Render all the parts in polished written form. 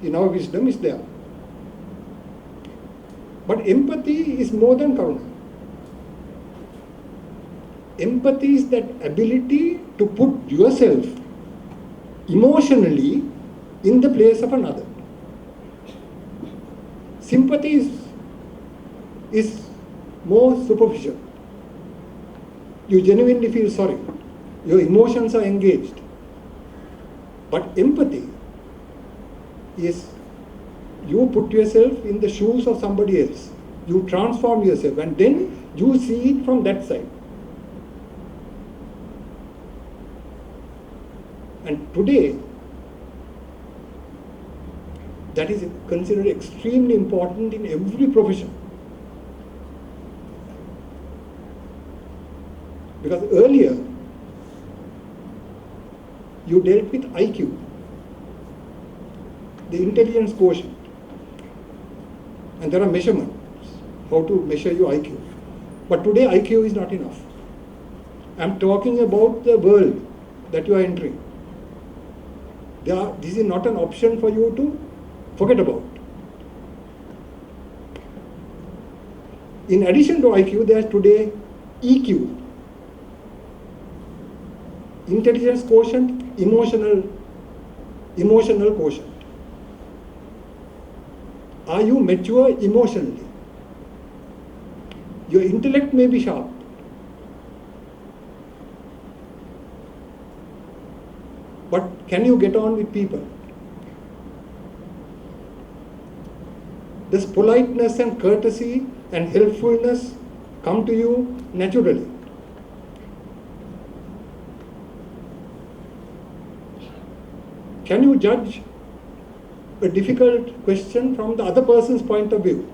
in our wisdom is there. But empathy is more than karuna. Empathy is that ability to put yourself emotionally in the place of another. Sympathy is more superficial. You genuinely feel sorry. Your emotions are engaged. But empathy is you put yourself in the shoes of somebody else. You transform yourself and then you see it from that side. And today, that is considered extremely important in every profession. Because earlier, you dealt with IQ, the intelligence quotient, and there are measurements, how to measure your IQ. But today, IQ is not enough. I'm talking about the world that you are entering. This is not an option for you to forget about. In addition to IQ, there is today EQ, intelligence quotient, emotional quotient. Are you mature emotionally? Your intellect may be sharp, but can you get on with people? Does politeness and courtesy and helpfulness come to you naturally? Can you judge a difficult question from the other person's point of view?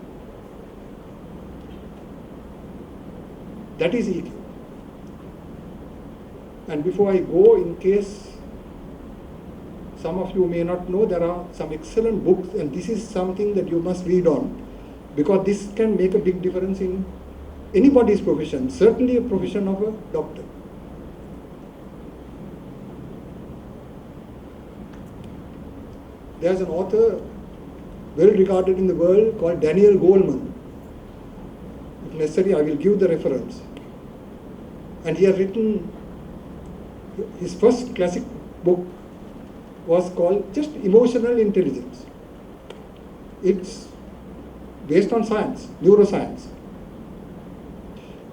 That is EQ. And before I go, in case some of you may not know, there are some excellent books, and this is something that you must read on, because this can make a big difference in anybody's profession, certainly a profession of a doctor. There's an author well regarded in the world called Daniel Goleman. If necessary, I will give the reference. And he has written, his first classic book was called just Emotional Intelligence. It's based on science, neuroscience.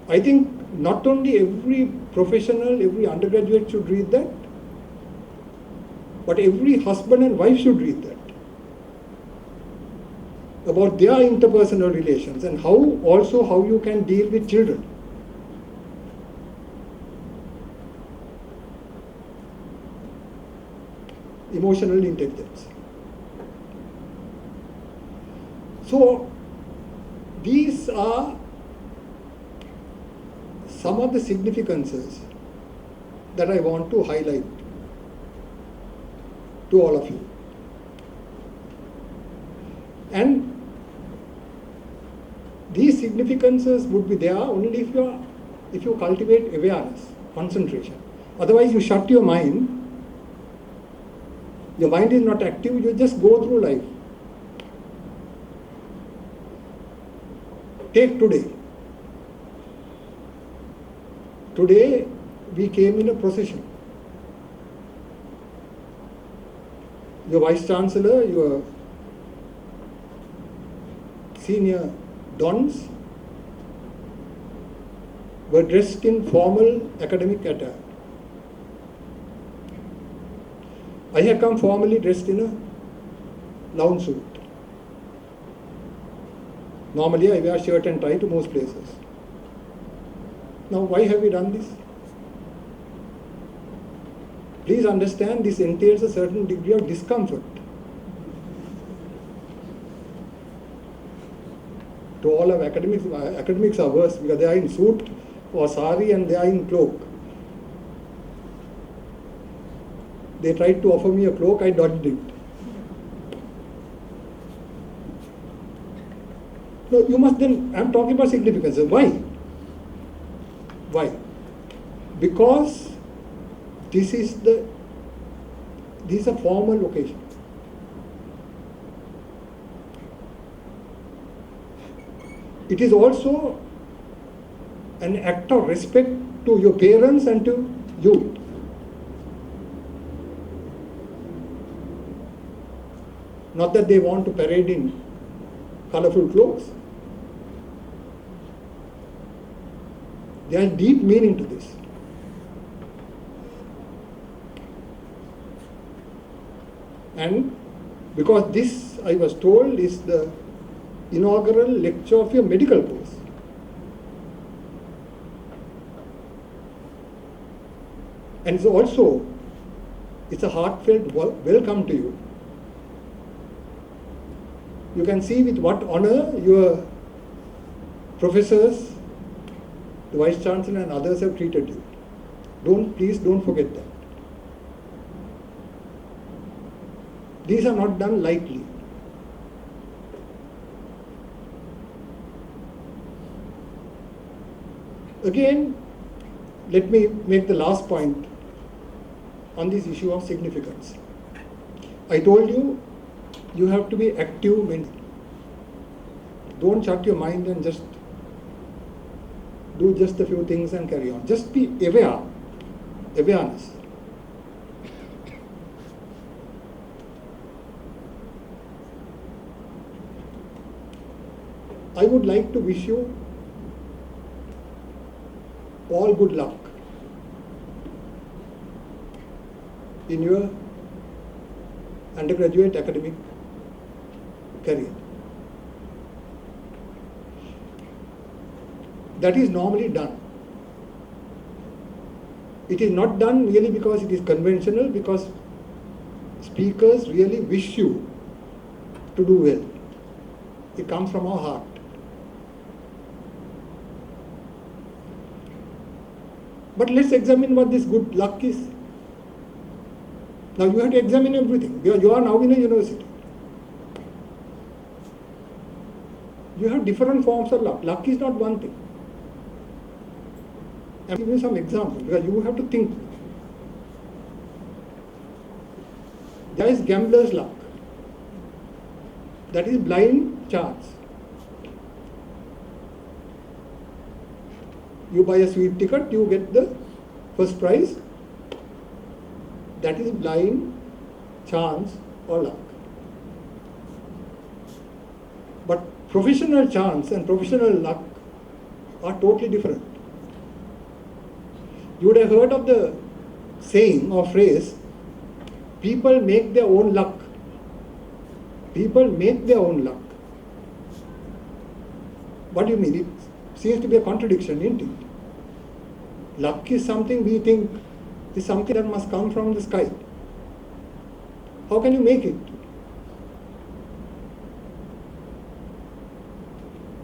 I think not only every professional, every undergraduate should read that, but every husband and wife should read that, about their interpersonal relations and how you can deal with children. Emotional intelligence. So these are some of the significances that I want to highlight to all of you. And these significances would be there only if you cultivate awareness, concentration. Otherwise you shut your mind is not active, you just go through life. Take today. Today we came in a procession. Your Vice Chancellor, your senior dons were dressed in formal academic attire. I have come formally dressed in a lounge suit. Normally I wear shirt and tie to most places. Now why have we done this? Please understand, this entails a certain degree of discomfort. To all of academics are worse because they are in suit or sari and they are in cloak. They tried to offer me a cloak, I dodged it. No, you must then, I'm talking about significance. Why? Why? Because this is a formal occasion. It is also an act of respect to your parents and to you. Not that they want to parade in colorful clothes. There is deep meaning to this. And because this, I was told, is the inaugural lecture of your medical course. And it's a heartfelt welcome to you. You can see with what honor your professors, the Vice Chancellor and others have treated you. Please don't forget that. These are not done lightly. Again, let me make the last point on this issue of significance. I told you, you have to be active mentally. Don't shut your mind and just do just a few things and carry on. Just be awareness. I would like to wish you all good luck in your undergraduate academic career. That is normally done. It is not done really because it is conventional, because speakers really wish you to do well. It comes from our heart. But let's examine what this good luck is. Now you have to examine everything. You are now in a university. You have different forms of luck. Luck is not one thing. I'll give you some examples because you have to think. There is gambler's luck. That is blind chance. You buy a sweep ticket, you get the first prize. That is blind chance or luck. But professional chance and professional luck are totally different. You would have heard of the saying or phrase, people make their own luck. People make their own luck. What do you mean? It seems to be a contradiction, isn't it? Luck is something we think is something that must come from the sky. How can you make it?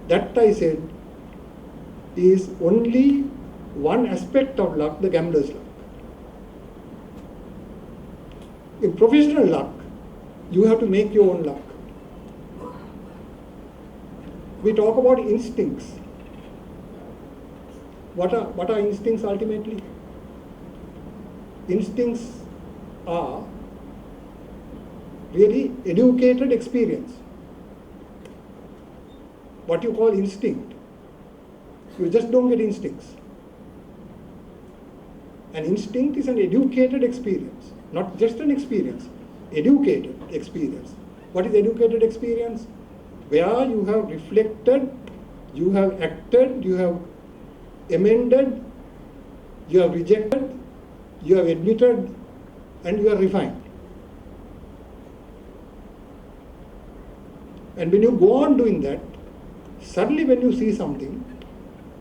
That, I said, is only one aspect of luck, the gambler's luck. In professional luck, you have to make your own luck. We talk about instincts. What are instincts ultimately? Instincts are really educated experience. What you call instinct, you just don't get instincts. An instinct is an educated experience, not just an experience, educated experience. What is educated experience? Where you have reflected, you have acted, you have amended, you have rejected, you have admitted, and you are refined. And when you go on doing that, suddenly when you see something,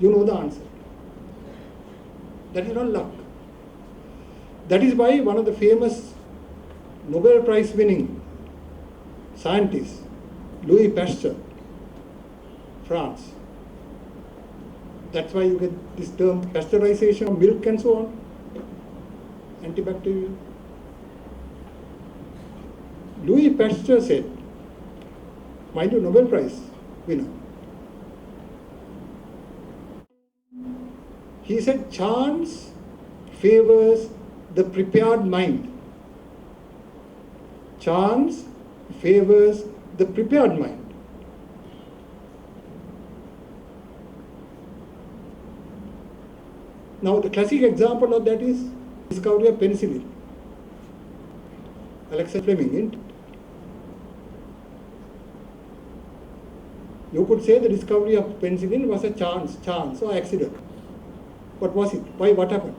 you know the answer. That is not luck. That is why one of the famous Nobel Prize winning scientists, Louis Pasteur, France. That's why you get this term pasteurization of milk and so on, antibacterial. Louis Pasteur said, mind you, Nobel Prize winner, he said chance favors the prepared mind. Chance favors the prepared mind. Now the classic example of that is discovery of penicillin. Alexander Fleming. You could say the discovery of penicillin was a chance or accident. What was it? Why? What happened?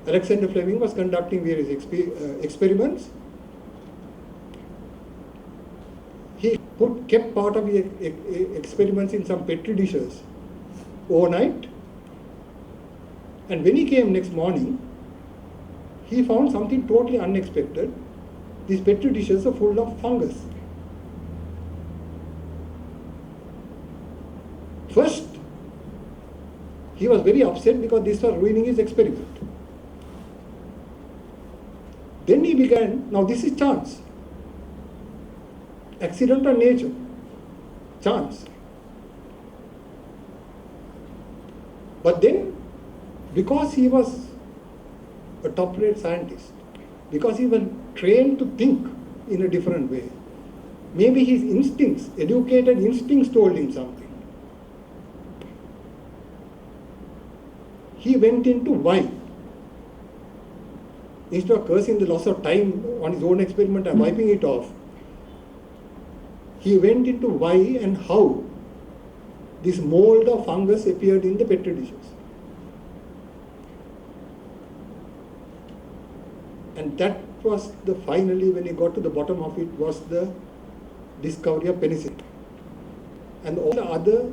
Alexander Fleming was conducting various experiments. He kept part of the experiments in some petri dishes overnight, and when he came next morning, he found something totally unexpected. These petri dishes are full of fungus. First, he was very upset because this was ruining his experiment. Then he began, now this is chance. Accident or nature? Chance. But then, because he was a top-rate scientist, because he was trained to think in a different way, maybe his instincts, educated instincts told him something. He went into why. Instead of cursing the loss of time on his own experiment and wiping it off, he went into why and how this mold of fungus appeared in the petri dishes. And that was the finally, when he got to the bottom of it, was the discovery of penicillin. And all the other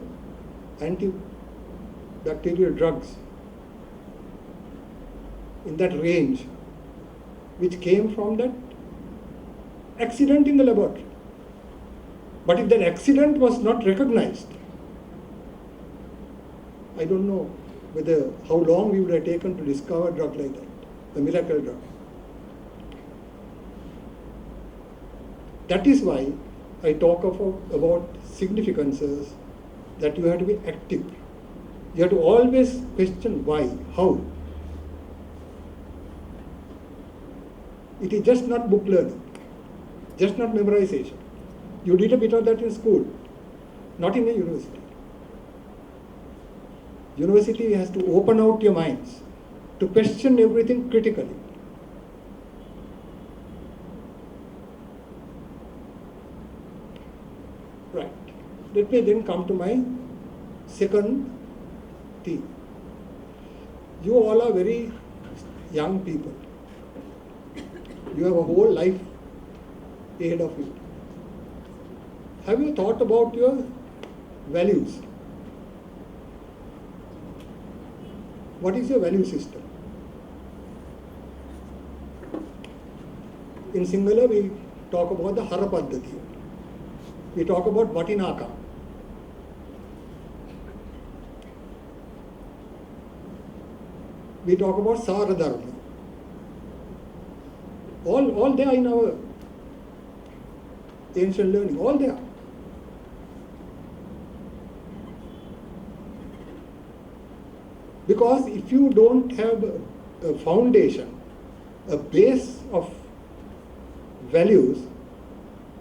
antibacterial drugs in that range, which came from that accident in the laboratory. But if that accident was not recognized, I don't know how long we would have taken to discover a drug like that, a miracle drug. That is why I talk about significances, that you have to be active. You have to always question why, how. It is just not book learning, just not memorization. You did a bit of that in school, not in a university. University has to open out your minds to question everything critically. Right. Let me then come to my second theme. You all are very young people. You have a whole life ahead of you. Have you thought about your values? What is your value system? In Sinhala, we talk about the Hara Paddhati. We talk about Vatinaka. We talk about Sara Dharma. All there in our ancient learning, all there. Because if you don't have a foundation, a base of values,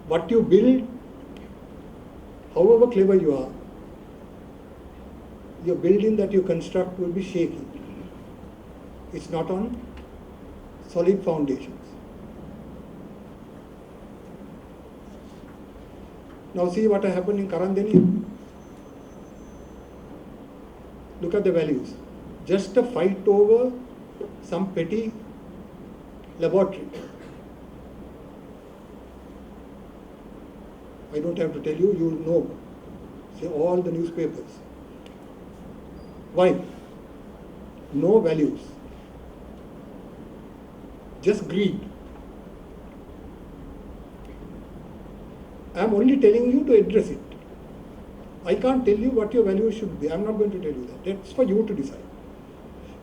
what you build, however clever you are, your building that you construct will be shaky. It's not on solid foundations. Now see what happened in Karandeni. Look at the values. Just a fight over some petty laboratory. I don't have to tell you, you know. See all the newspapers. Why? No values. Just greed. I am only telling you to address it. I can't tell you what your values should be. I am not going to tell you that. That's for you to decide.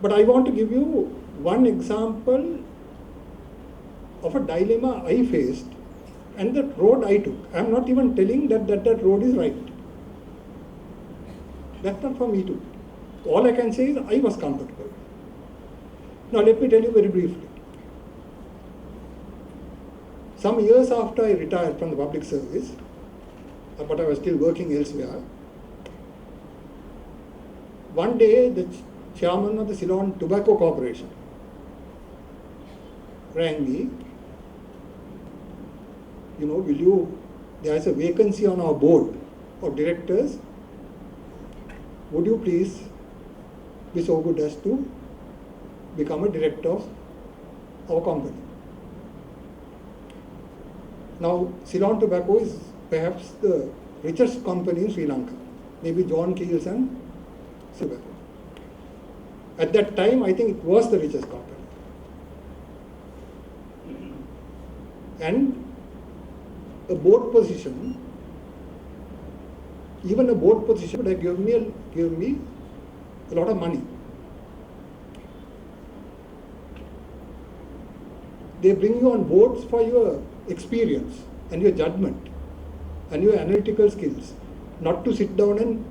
But I want to give you one example of a dilemma I faced and the road I took. I am not even telling that road is right. That's not for me to. All I can say is I was comfortable. Now let me tell you very briefly. Some years after I retired from the public service, but I was still working elsewhere, one day the chairman of the Ceylon Tobacco Corporation rang me, there is a vacancy on our board of directors, would you please be so good as to become a director of our company? Now, Ceylon Tobacco is perhaps the richest company in Sri Lanka, maybe John Keels and Tobacco. At that time, I think it was the richest company. And a board position, even a board position would have given me a lot of money. They bring you on boards for your experience and your judgment and your analytical skills, not to sit down and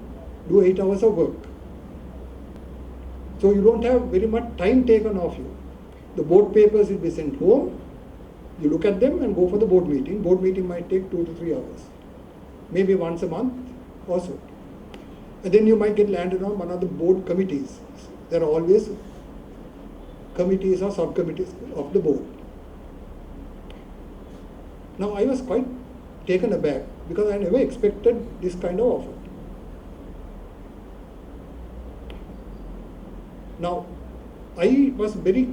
do 8 hours of work. So you don't have very much time taken off you. The board papers will be sent home, you look at them and go for the board meeting. Board meeting might take 2 to 3 hours, maybe once a month or so. And then you might get landed on one of the board committees. There are always committees or subcommittees of the board. Now I was quite taken aback because I never expected this kind of offer. Now I was very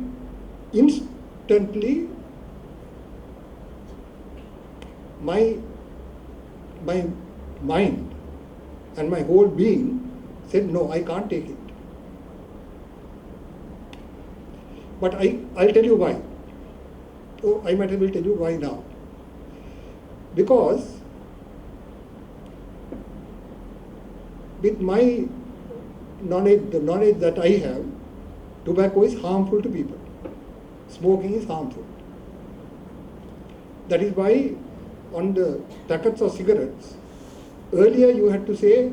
instantly, my mind and my whole being said, no, I can't take it. But I'll tell you why. Oh, I might as well tell you why now. Because with my knowledge, the knowledge that I have, tobacco is harmful to people. Smoking is harmful. That is why on the packets of cigarettes, earlier you had to say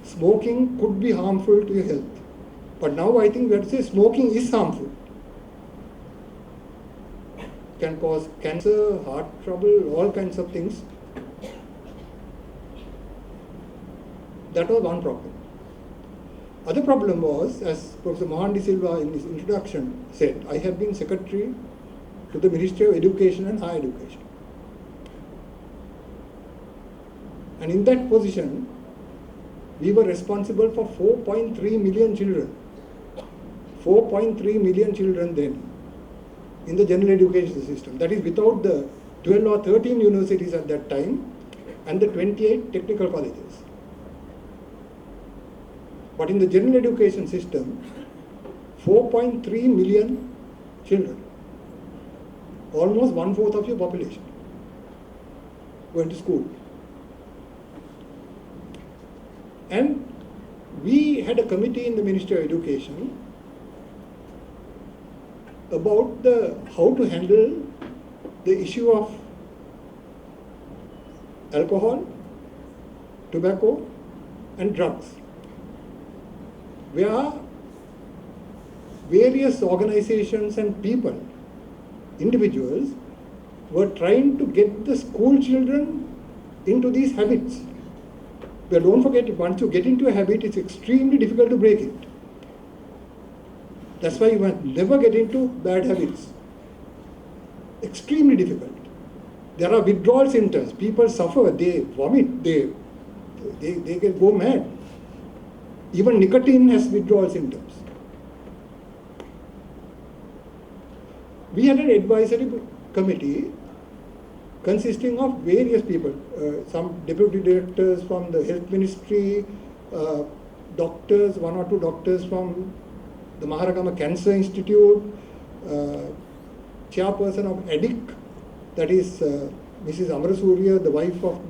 smoking could be harmful to your health. But now I think we have to say smoking is harmful. Can cause cancer, heart trouble, all kinds of things. That was one problem. Other problem was, as Professor Mohan De Silva in his introduction said, I have been secretary to the Ministry of Education and Higher Education. And in that position, we were responsible for 4.3 million children. 4.3 million children then in the general education system. That is without the 12 or 13 universities at that time and the 28 technical colleges. But in the general education system, 4.3 million children, almost 1/4 of your population, went to school. And we had a committee in the Ministry of Education about how to handle the issue of alcohol, tobacco and drugs, where various organizations and people, individuals, were trying to get the school children into these habits. But don't forget, once you get into a habit, it's extremely difficult to break it. That's why you must never get into bad habits. Extremely difficult. There are withdrawal symptoms. People suffer, they vomit, they go mad. Even nicotine has withdrawal symptoms. We had an advisory committee consisting of various people, some deputy directors from the health ministry, doctors, 1 or 2 doctors from the Maharagama Cancer Institute, chairperson of ADIC, that is Mrs. Amarasuriya, the wife of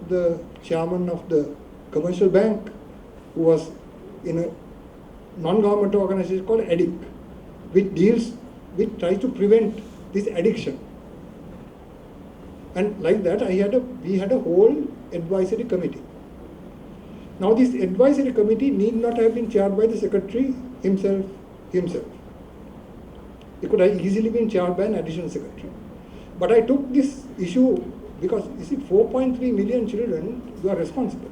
the chairman of the commercial bank, who was in a non-governmental organization called ADIC, which tries to prevent this addiction. And like that, we had a whole advisory committee. Now this advisory committee need not have been chaired by the secretary himself. It could have easily been chaired by an additional secretary. But I took this issue because, you see, 4.3 million children, you are responsible.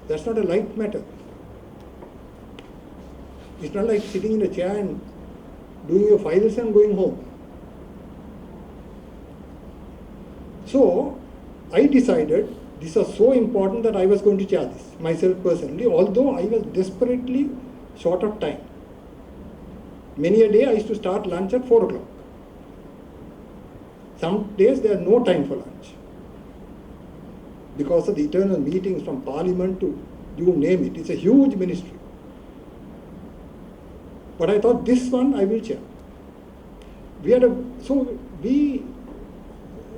That's not a light matter. It's not like sitting in a chair and doing your files and going home. So I decided this was so important that I was going to chair this myself personally, although I was desperately short of time. Many a day I used to start lunch at 4 o'clock. Some days there is no time for lunch because of the eternal meetings from Parliament to you name it. It's a huge ministry. But I thought this one I will chair.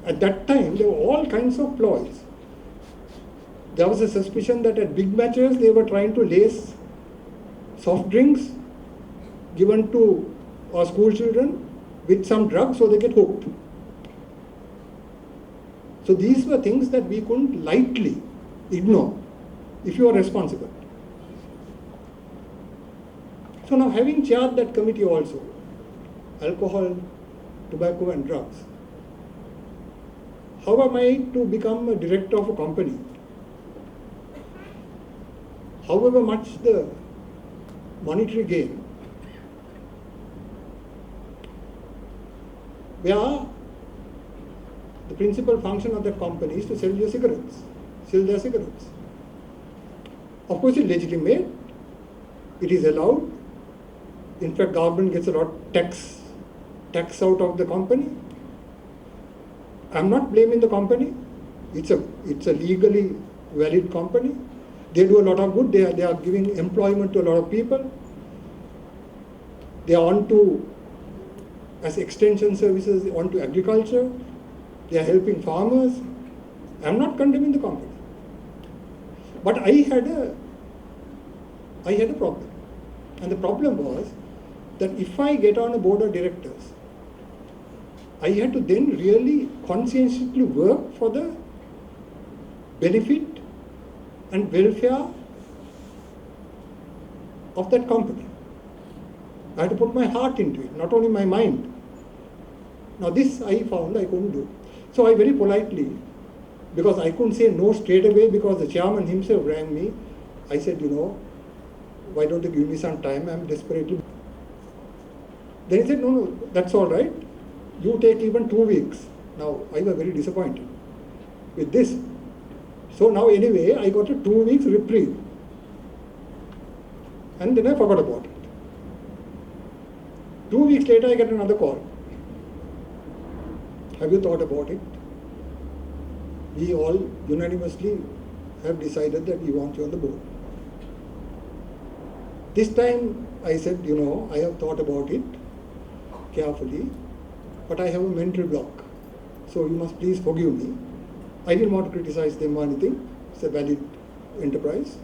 At that time there were all kinds of ploys. There was a suspicion that at big matches they were trying to lace soft drinks given to our school children with some drugs so they get hooked. So these were things that we couldn't lightly ignore if you are responsible. So now, having chaired that committee also, alcohol, tobacco and drugs, how am I to become a director of a company? However much the monetary gain, where the principal function of that company is to sell their cigarettes. Of course, it's legitimate, it is allowed. In fact, government gets a lot of tax out of the company. I'm not blaming the company. It's a legally valid company. They do a lot of good. They are giving employment to a lot of people. They are on to, as extension services, on to agriculture. They are helping farmers. I'm not condemning the company. But I had a problem. And the problem was that if I get on a board of directors, I had to then really conscientiously work for the benefit and welfare of that company. I had to put my heart into it, not only my mind. Now this I found I couldn't do. So I very politely, because I couldn't say no straight away because the chairman himself rang me, I said, why don't you give me some time, I'm desperately. Then he said, no, that's all right. You take even 2 weeks. Now, I was very disappointed with this. So now anyway, I got a 2 weeks reprieve. And then I forgot about it. 2 weeks later, I get another call. Have you thought about it? We all unanimously have decided that we want you on the board. This time, I said, I have thought about it carefully, but I have a mental block. So you must please forgive me. I didn't want to criticize them or anything. It's a valid enterprise.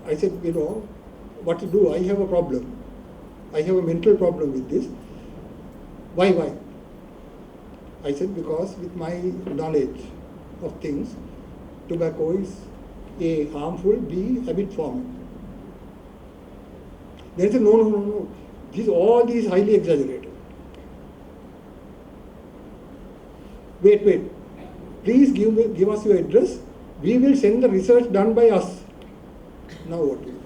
I said, what to do? I have a problem. I have a mental problem with this. Why? I said, because with my knowledge of things, tobacco is A, harmful, B, habit forming. They said, no. All these highly exaggerated. Wait. Please give us your address. We will send the research done by us. Now what do you do?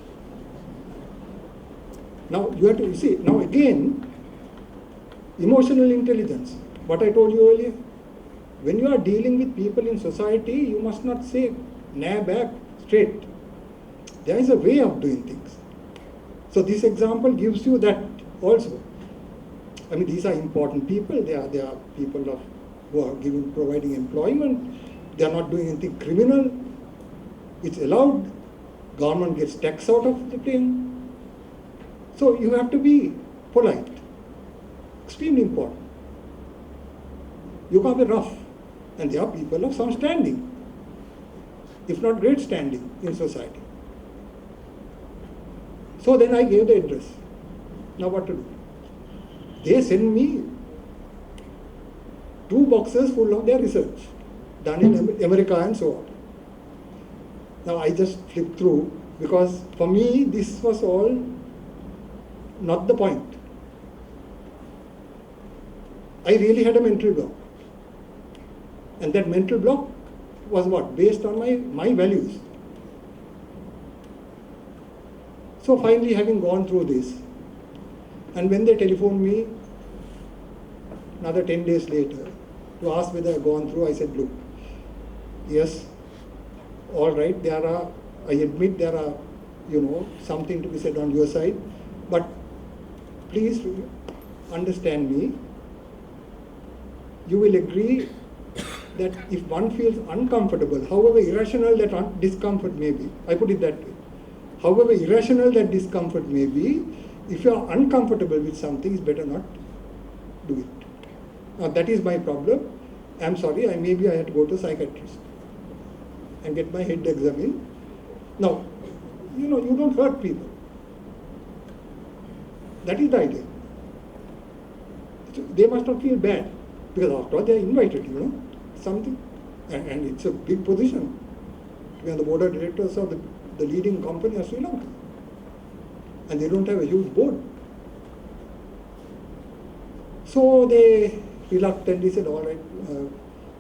Now you have to see, now again, emotional intelligence. What I told you earlier. When you are dealing with people in society, you must not say, nah, back, straight. There is a way of doing things. So this example gives you that also. I mean, these are important people. They are people who are providing employment. They are not doing anything criminal. It's allowed. Government gets tax out of the thing. So you have to be polite. Extremely important. You can't be rough. And there are people of some standing, if not great standing in society. So then I gave the address. Now what to do? They send me 2 boxes full of their research done in America and so on. Now I just flipped through because for me this was all not the point. I really had a mental block. And that mental block was what? Based on my values. So finally, having gone through this, and when they telephoned me another 10 days later to ask whether I had gone through, I said, look, yes, all right, I admit there are, something to be said on your side, but please understand me. You will agree that if one feels uncomfortable, however irrational that discomfort may be, I put it that way, however irrational that discomfort may be, if you are uncomfortable with something, it's better not do it. Now that is my problem. I'm sorry, maybe I had to go to a psychiatrist and get my head examined. Now, you don't hurt people. That is the idea. So they must not feel bad, because after all they are invited, something. And it's a big position to be on the board of directors of the leading company of Sri Lanka. And they don't have a huge board. So they reluctantly said, all right,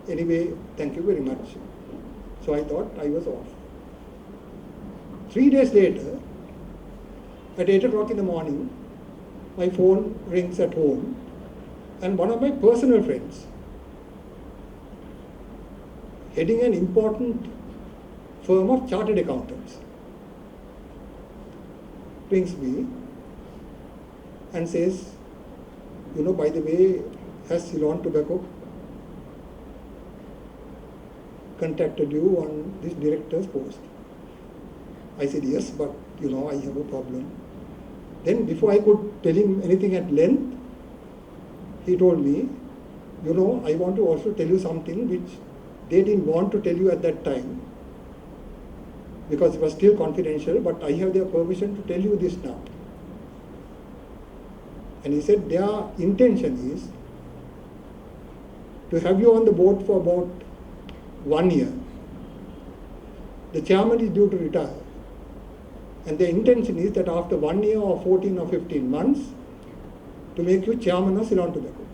anyway, thank you very much. So I thought I was off. 3 days later, at 8 o'clock in the morning, my phone rings at home, and one of my personal friends, heading an important firm of chartered accountants, rings me and says, by the way, has Ceylon Tobacco contacted you on this director's post? I said, yes, but I have a problem. Then before I could tell him anything at length, he told me, I want to also tell you something which they didn't want to tell you at that time, because it was still confidential, but I have their permission to tell you this now. And he said their intention is to have you on the board for about 1 year. The chairman is due to retire. And the intention is that after 1 year or 14 or 15 months, to make you chairman of Ceylon Tobacco.